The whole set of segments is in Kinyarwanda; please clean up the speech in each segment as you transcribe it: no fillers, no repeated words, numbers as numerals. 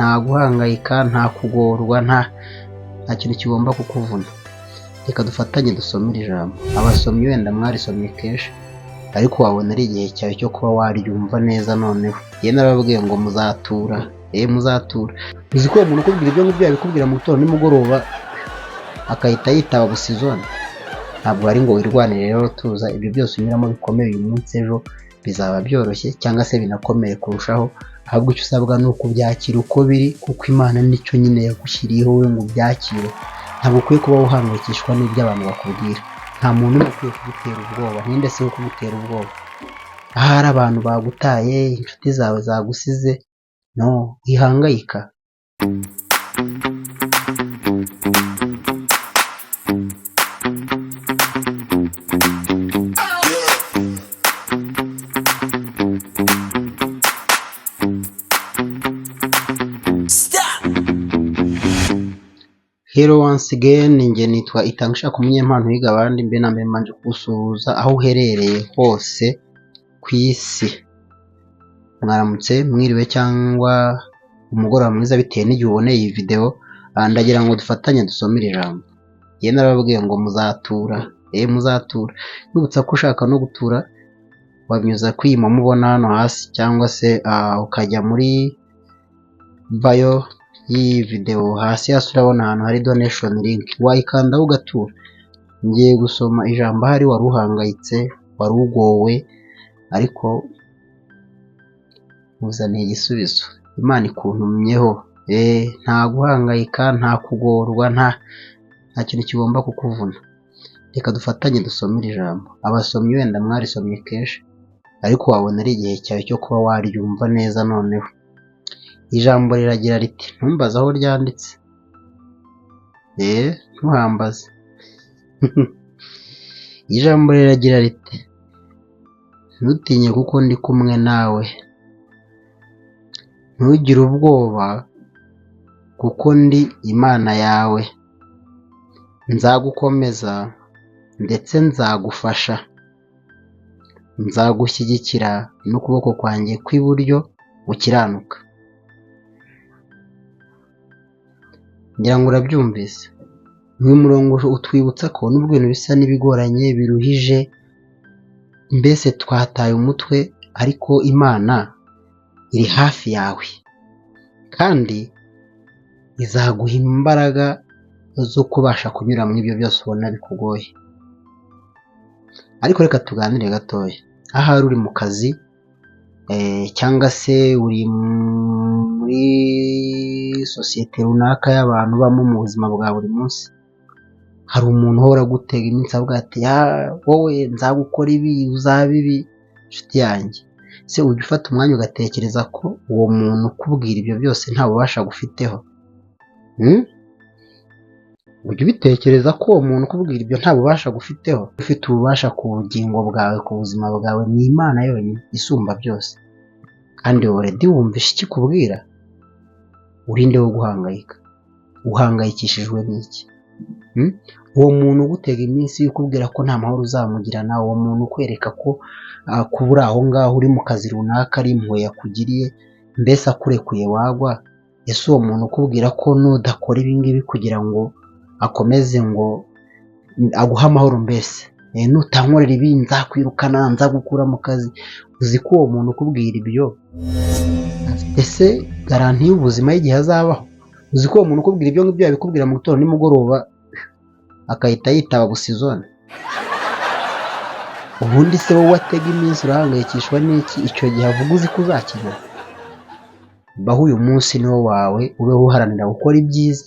nta guhangayika, nta kugorwa, nta kintu kigomba kukuvuna. Reka dufatanye dusomere ijambo. Abasomyi wenda mwarisomye kenshi, ariko wabona ari igihe cyawe cyo kuba waryumva neza noneho. Yewe narababwiye ngo muzatura. Muzatura. Uzi ko umuntu ukubwira ibyo ngibyo yabikubwira mu gitondo nimugoroba akahita yitaba busizone? Ntabwo ari ngo wirwanire rero, tuza. Ibyo byose unyuramo bikomeye uyu munsi, ejo bizaba byoroshye cyangwa se binakomeye kurushaho. Ahubwo icyo usabwa ni ukubyakira uko biri, kuko Imana nicyo nyine yagushyiriyeho wowe ngo ubyakire. Ntabwo ukwiye kuba uhangayikishwa n'ibyo abantu bakubwira. Nta muntu n'umwe ukwiye kugutera ubwoba. Ninde se wo kugutera ubwoba? Ahari abantu bagutaye, inshuti zawe zagusize, no, wihangayika. Hello once again, njye nitwa Itangishaka umunyempano wiga abandi. Mbe na mbe manje kusuhuza aho uherereye hose ku isi. Mwaramutse, mwiriwe cyangwa umugoroba mwiza bitewe n'igihe uboneye iyi video. Ndagira ngo dufatanye dusomere ijambo. Yewe narababwiye ngo muzatura. Muzatura. Nibutsa ko ushaka no gutura wanyuza kwiyima mubona hano hasi, cyangwa se ukajya muri bio iyi video hasi urabona ahantu hari donation link, wayikandaho ugatura. Ngiye gusoma ijambo ahari wari uhangayitse, wari ugowe, ariko muzaniye igisubizo. Imana ikuntumyeho. Nta guhangayika, nta kugorwa, nta kintu kigomba kukuvuna. Reka dufatanye dusomere ijambo. Abasomyi wenda mwarisomye kenshi, ariko wabona ari igihe cyawe cyo kuba waryumva neza noneho. Ijambo riragira riti, ntumbaze aho ryanditse. Ntuhambaze. Ijambo riragira riti, ntutinye kuko ndi kumwe nawe. Ntugire ubwoba kuko ndi Imana yawe. Nzagukomeza ndetse nzagufasha. Nzagushyigikira n'ukuboko kwanjye kw'iburyo gukiranuka. Ngira ngo urabyumvise. Uyu murongo utwibutsa ko nubwo ibintu bisa n'ibigoranye, biruhije, mbese twataye umutwe, ariko Imana iri hafi yawe kandi izaguha imbaraga zo kubasha kunyura muri ibyo byose ubona bikugoye. Ariko reka tuganire gatoya. Ahari uri mu kazi, cyangwa se uri muri sosiyete runaka y'abantu bamo mu buzima bwa buri munsi, hari umuntu uhora gutega iminsi avuga ati, wowe nzagukora ibi, uzaba ibi. Inshuti yanjye, se ujya ufata umwanya ugatekereza ko uwo muntu ukubwira ibyo byose nta bubasha agufiteho? Ujya ubitekereza ko uwo muntu ukubwira ibyo nta bubasha agufiteho? Ufite ububasha ku bugingo bwawe, ku buzima bwawe, ni Imana yonyine isumba byose. Kandi already wumvishe ikikubwira. Urinde wo guhangayika. Uhangayikishijwe n'iki? Uwo muntu ugutega iminsi ukubwira ko nta mahoro uzamugirana, uwo muntu ukwereka ko kubura aho ngaho uri mu kazi runaka ari impuhwe yakugiriye, mbese akurekuye wagwa. Ese uwo muntu ukubwira ko nudakora ibi ngibi kugira ngo akomeze ngo aguhe amahoro, mbese nutankorera ibi nzakwirukana, nzagukura mu kazi, uzi ko uwo muntu ukubwira ibyo afite se garanti y'ubuzima y'igihe azabaho? Uzi ko uwo muntu ukubwira ibyo ngibyo yabikubwira mu gitondo nimugoroba akahita yitaba busizone? Ubundi se wowe watega iminsi urahangayikishwa n'iki? Icyo gihe avuga uzi ko uzakigera? Baho uyu munsi niwo wawe, ubeho uharanira gukora ibyiza.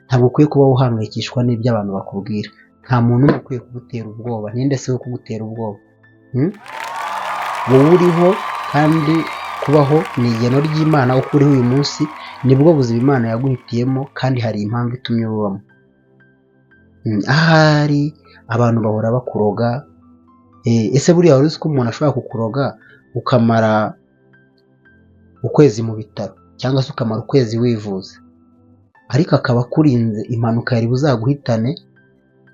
Ntabwo ukwiye kuba uhangayikishwa n'ibyo abantu bakubwira. Nta muntu n'umwe ukwiye kugutera ubwoba. Ninde se wo kugutera ubwoba? Wowe uriho, kandi kubaho ni igeno ry'Imana. Uko uriho uyu munsi nibwo buzima Imana yaguhitiyemo, kandi hari impamvu itumye ubamo. Ahari abantu bahora bakuroga. Ese buriya wari uzi ko umuntu ashobora kukuroga ukamara ukwezi mu bitaro, cyangwa se ukamara ukwezi wivuza, ariko akaba akurinze impanuka yari buzaguhitane,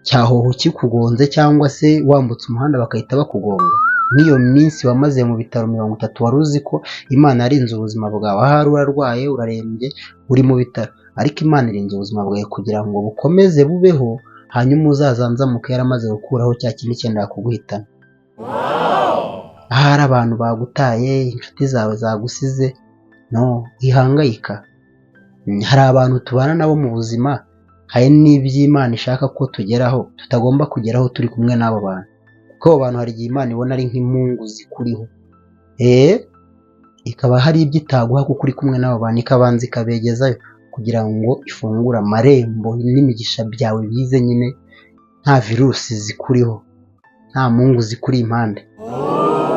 cyahoho kikugonze, cyangwa se wambutse umuhanda bakahita bakugonga? n'iyo minsi wamaze mu bitaro 30 wari uzi ko Imana yarinze ubuzima bwawe. Ahari urarwaye, urarembye, uri mu bitaro, ariko Imana irinze ubuzima bwawe kugira ngo bukomeze bubeho, hanyuma uzazanzamuke yaramaze gukuraho cya kindi cyenda kuguhitana. Ahari abantu bagutaye, inshuti zawe zagusize, no ihangayika. Hari abantu tubana nabo mu buzima, hari n'iby'Imana ishaka ko tugeraho tutagomba kugeraho turi kumwe n'abo bantu, kuko abo bantu hari igihe Imana ibona ari nk'impungu zikuriho, ikaba hari ibyo itaguha kuko uri kumwe n'abo bantu, ikabanza ikabegezayo kugira ngo ifungure amarembo n'imigisha byawe bize nyine nta virusi zikuriho, nta mpungu zikuri impande.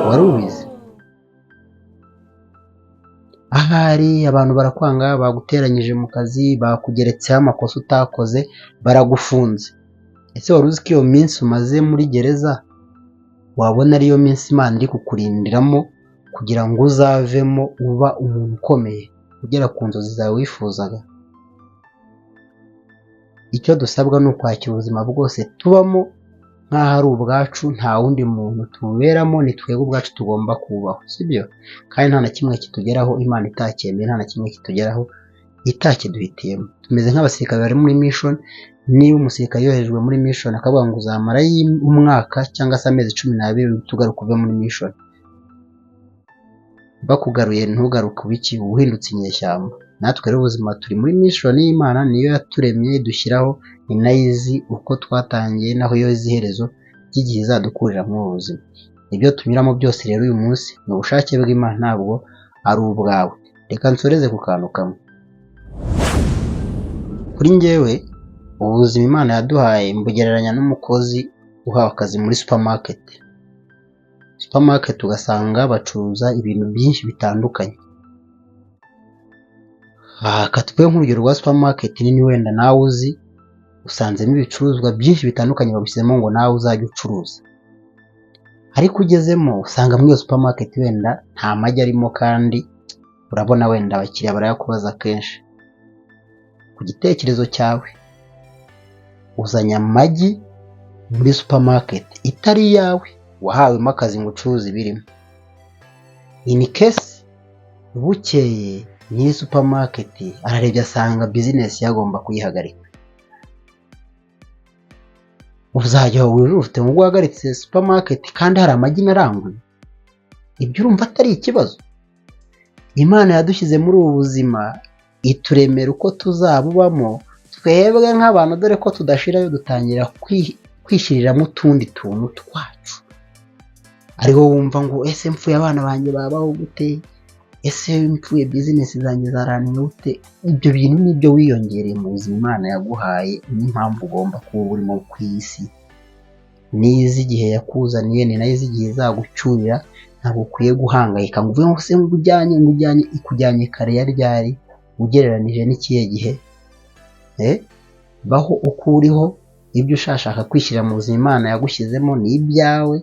Wari ubizi? Ahari abantu barakwanga, baguteranyije mu kazi, bakugeretseho amakosa utakoze, baragufunze. Ese wari uzi ko iyo minsi umaze muri gereza wabona ariyo minsi Imana iri kukurindiramo kugira ngo uzavemo uba umuntu ukomeye ugera ku nzozi zawe wifuzaga? Icyo dusabwa ni ukwakira ubuzima bwose tubamo nk'aho ari ubwacu, nta wundi muntu tuberamo, ni twebwe ubwacu tugomba kubaho, sibyo? Kandi nta na kimwe kitugeraho Imana itacyemeye, nta na kimwe kitugeraho itakiduhitiyemo. Tumeze nk'abasirikare bari muri mission. Niba umusirikare yoherejwe muri mission akavuga ngo uzamarayo umwaka cyangwa se amezi 12 tugaruka uve muri mission, bakugaruye ntugaruke ubiki, uhindutse inyeshyamba. Natwe rero ubuzima turi muri mission y'Imana, niyo yaturemye dushyiraho, ni nayo izi uko twatangiye naho yo izi iherezo ry'igihe izadukurira mu buzima. Ibyo tunyuramo byose rero uyu munsi ni ubushake bw'Imana, ntabwo ari ubwawe. Reka nsoreze ku kantu kamwe. Kuri njyewe ubuzima Imana yaduhaye mbugereranya n'umukozi uhawe akazi muri supermarket. Supermarket ugasanga bacuruza ibintu byinshi bitandukanye. Katwe nk'urugero rwa supermarket nini wenda nawe uzi, usanzemo ibicuruzwa byinshi bitandukanye babishyizemo ngo nawe uzajya ucuruza. Ariko ugezemo usanga muri iyo supermarket wenda nta magi arimo, kandi urabona wenda abakiriya barayakubaza kenshi. Ku gitekerezo cyawe uzanya amagi muri supermarket itari yawe, wahawemo akazi ngo ucuruze ibirimo. In case bukeye nyiri supermarket ararebye asanga business yagomba kuyihagarika, uzajya wujuje ufite ngo guhagaritse supermarket kandi hari amagi naranguye? Ibyo urumva atari ikibazo? Imana yadushyize muri ubu buzima ituremera uko tuzabubamo twebwe nk'abantu, dore ko tudashirayo dutangira kwishyiriramo utundi tuntu twacu. Ariho wumva ngo ese mfuye abana banjye babaho gute, ese mfuye business zanjye zaraniye gute? Ibyo bintu nibyo wiyongereye mu buzima Imana yaguhaye, n'impamvu ugomba kuba urimo ku isi. Nizi igihe yakuzaniye, ni nayo igihe izagucyurira. Ntabwo ukwiye guhangayika ngo uvuge ngo se ngujyanye ikujyanye kare ya ryari, ugereranije n'ikihe gihe. Baho uko uriho, ibyo ushaka kwishyira mu buzima Imana yagushyizemo ni ibyawe,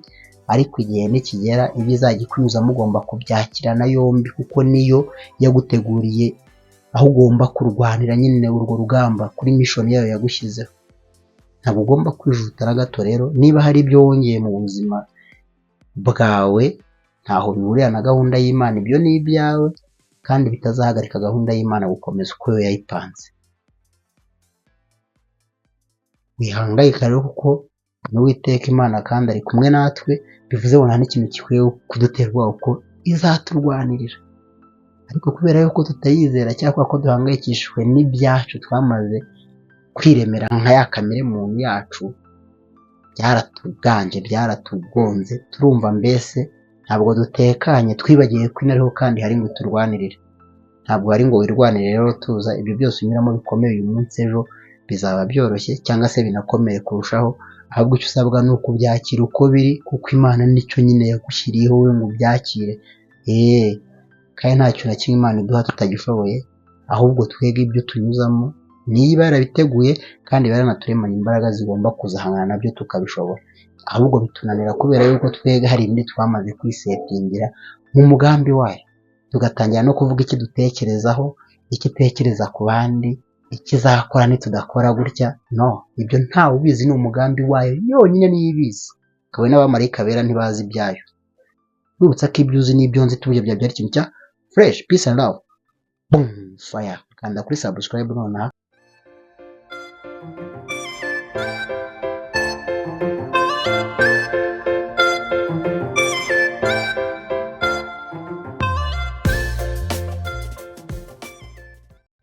ariko igihe nikigera ibyo izajya ikunyuzamo ugomba kubyakirana yombi, kuko niyo yaguteguriye aho ugomba kurwanira nyine urwo rugamba kuri mission yayo yagushyizeho. Ntabwo ugomba kwijuta na gato. Rero niba hari ibyo wongeye mu buzima bwawe ntaho bihurira na gahunda y'Imana, ibyo ni ibyawe kandi bitazahagarika gahunda y'Imana gukomeza uko yo yayipanze. Wihangayika rero kuko n'Uwiteka Imana kandi ari kumwe natwe, bivuze ngo nta n'ikintu gikwiye kuduterwa uko izaturwanirira. Ariko kubera yuko tutayizera cyangwa ko duhangayikishijwe n'ibyacu twamaze kwiremera nka ya kamere muntu yacu, byaratuganje, byaratugonze, turumva mbese ntabwo dutekanye, twibagiye ko inariho kandi hari ngo turwanirire. Ntabwo hari ngo wirwanire rero tuza ibyo byose unyuramo bikomeye uyu munsi, ejo bizaba byoroshye cyangwa se binakomeye kurushaho. Ahubwo icyo usabwa ni ukubyakira uko biri, kuko Imana nicyo nyine yagushyiriyeho wowe ngo ubyakire. Kandi nta kintu na kimwe Imana iduha tutagishoboye, ahubwo twege ibyo tunyuzamo niba yarabiteguye kandi yaranaturemanye imbaraga zigomba kuzahangana nabyo tukabishobora. Ahubwo bitunanira kubera yuko twege hari ibindi twamaze kwisetingira mu mugambi wayo, tugatangira no kuvuga iki dutekerezaho, iki tekereza ku bandi, ikizakora nitudakora gutya. No, ibyo ntawe ubizi, ni umugambi wayo yonyine niyo ibizi. Kawe n'abamarayika bera ntibazi ibyayo. nubutsa ko ibyo uzi n'ibyo nzi tubyo byabyara ikintu cya fresh peace and love boom fire kanda kuri subscribe nonaha